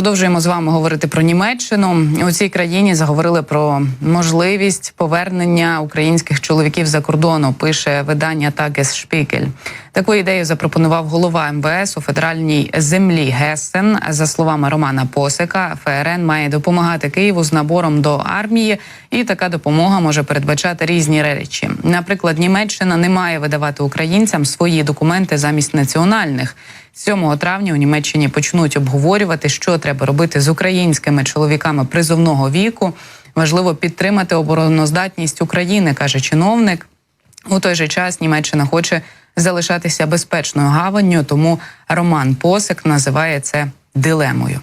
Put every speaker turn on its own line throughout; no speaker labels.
Продовжуємо з вами говорити про Німеччину. У цій країні заговорили про можливість повернення українських чоловіків за кордону, пише видання Tagesspiegel. Таку ідею запропонував голова МВС у федеральній землі Гессен. За словами Романа Посика, ФРН має допомагати Києву з набором до армії, і така допомога може передбачати різні речі. Наприклад, Німеччина не має видавати українцям свої документи замість національних. 7 травня у Німеччині почнуть обговорювати, що треба робити з українськими чоловіками призовного віку. Важливо підтримати обороноздатність України, каже чиновник. У той же час Німеччина хоче залишатися безпечною гаванню, тому Роман Посик називає це дилемою.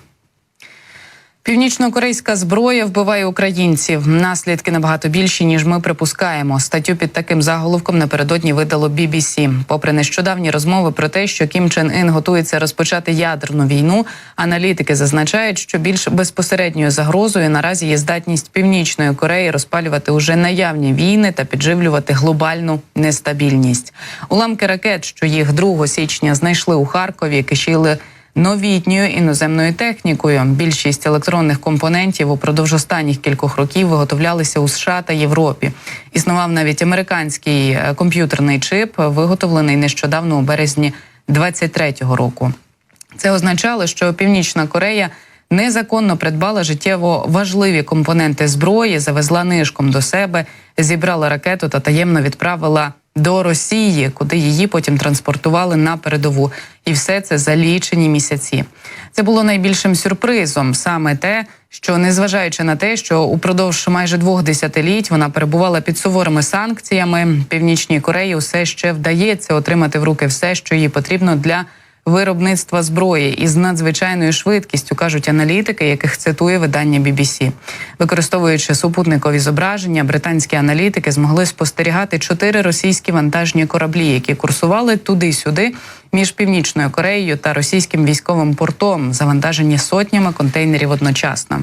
Північно-корейська зброя вбиває українців. Наслідки набагато більші, ніж ми припускаємо. Статтю під таким заголовком напередодні видало BBC. Попри нещодавні розмови про те, що Кім Чен Ін готується розпочати ядерну війну, аналітики зазначають, що більш безпосередньою загрозою наразі є здатність Північної Кореї розпалювати уже наявні війни та підживлювати глобальну нестабільність. Уламки ракет, що їх 2 січня знайшли у Харкові, кишіли новітньою іноземною технікою. Більшість електронних компонентів упродовж останніх кількох років виготовлялися у США та Європі. Існував навіть американський комп'ютерний чип, виготовлений нещодавно у березні 23-го року. Це означало, що Північна Корея незаконно придбала життєво важливі компоненти зброї, завезла нишком до себе, зібрала ракету та таємно відправила до Росії, куди її потім транспортували на передову. І все це за лічені місяці. Це було найбільшим сюрпризом. Саме те, що незважаючи на те, що упродовж майже 2 десятиліть вона перебувала під суворими санкціями, Північній Кореї усе ще вдається отримати в руки все, що їй потрібно для виробництва зброї із надзвичайною швидкістю, кажуть аналітики, яких цитує видання BBC. Використовуючи супутникові зображення, британські аналітики змогли спостерігати 4 російські вантажні кораблі, які курсували туди-сюди між Північною Кореєю та російським військовим портом, завантажені сотнями контейнерів одночасно.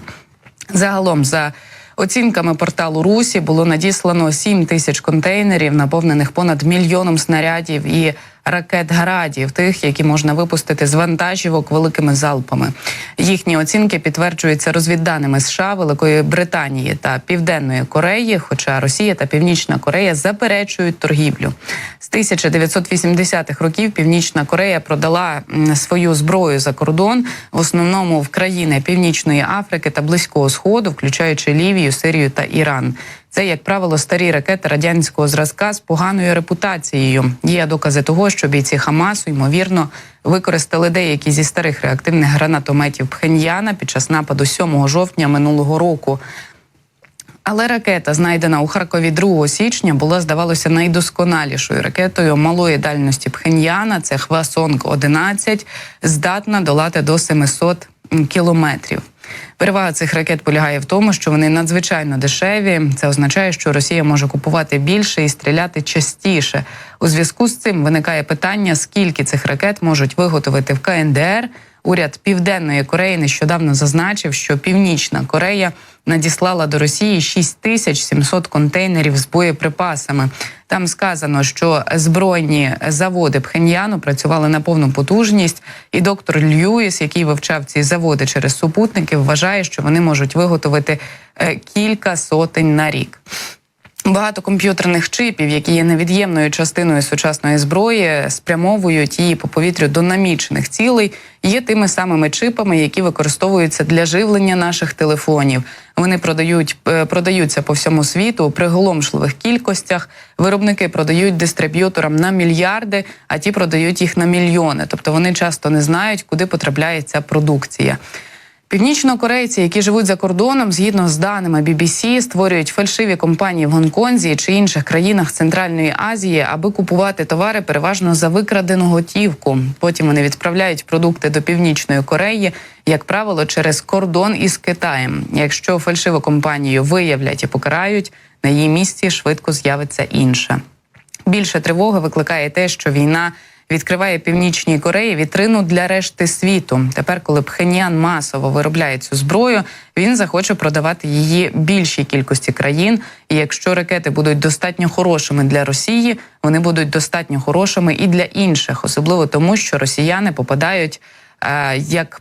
Загалом, за оцінками порталу Русі, було надіслано 7 тисяч контейнерів, наповнених понад 1 мільйоном снарядів і ракет «Градів», тих, які можна випустити з вантажівок великими залпами. Їхні оцінки підтверджуються розвідданими США, Великої Британії та Південної Кореї, хоча Росія та Північна Корея заперечують торгівлю. З 1980-х років Північна Корея продала свою зброю за кордон, в основному в країни Північної Африки та Близького Сходу, включаючи Лівію, Сирію та Іран. Це, як правило, старі ракети радянського зразка з поганою репутацією. Є докази того, що бійці Хамасу, ймовірно, використали деякі зі старих реактивних гранатометів Пхеньяна під час нападу 7 жовтня минулого року. Але ракета, знайдена у Харкові 2 січня, була, здавалося, найдосконалішою ракетою малої дальності Пхеньяна. Це Хвасонг-11, здатна долати до 700 кілометрів. Перевага цих ракет полягає в тому, що вони надзвичайно дешеві. Це означає, що Росія може купувати більше і стріляти частіше. У зв'язку з цим виникає питання, скільки цих ракет можуть виготовити в КНДР. Уряд Південної Кореї нещодавно зазначив, що Північна Корея надіслала до Росії 6700 контейнерів з боєприпасами. Там сказано, що збройні заводи Пхеньяну працювали на повну потужність, і доктор Льюіс, який вивчав ці заводи через супутники, вважає, що вони можуть виготовити кілька сотень на рік. Багато комп'ютерних чипів, які є невід'ємною частиною сучасної зброї, спрямовують її по повітрю до намічених цілей, є тими самими чипами, які використовуються для живлення наших телефонів. Вони продаються по всьому світу у приголомшливих кількостях. Виробники продають дистриб'юторам на мільярди, а ті продають їх на мільйони. Тобто вони часто не знають, куди потрапляє ця продукція. Північнокорейці, які живуть за кордоном, згідно з даними BBC, створюють фальшиві компанії в Гонконзі чи інших країнах Центральної Азії, аби купувати товари переважно за викрадену готівку. Потім вони відправляють продукти до Північної Кореї, як правило, через кордон із Китаєм. Якщо фальшиву компанію виявлять і покарають, на її місці швидко з'явиться інша. Більше тривоги викликає те, що війна відкриває Північній Кореї вітрину для решти світу. Тепер, коли Пхеньян масово виробляє цю зброю, він захоче продавати її більшій кількості країн. І якщо ракети будуть достатньо хорошими для Росії, вони будуть достатньо хорошими і для інших. Особливо тому, що росіяни попадають як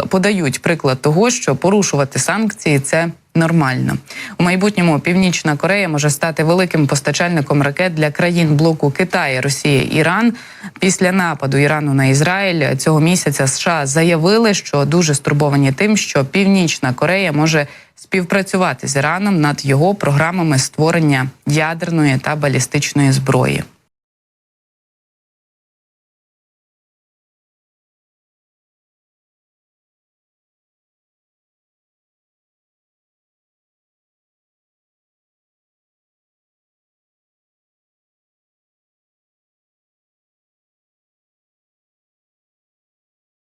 подають приклад того, що порушувати санкції – це нормально. У майбутньому Північна Корея може стати великим постачальником ракет для країн блоку Китай, Росія, Іран. Після нападу Ірану на Ізраїль цього місяця США заявили, що дуже стурбовані тим, що Північна Корея може співпрацювати з Іраном над його програмами створення ядерної та балістичної зброї.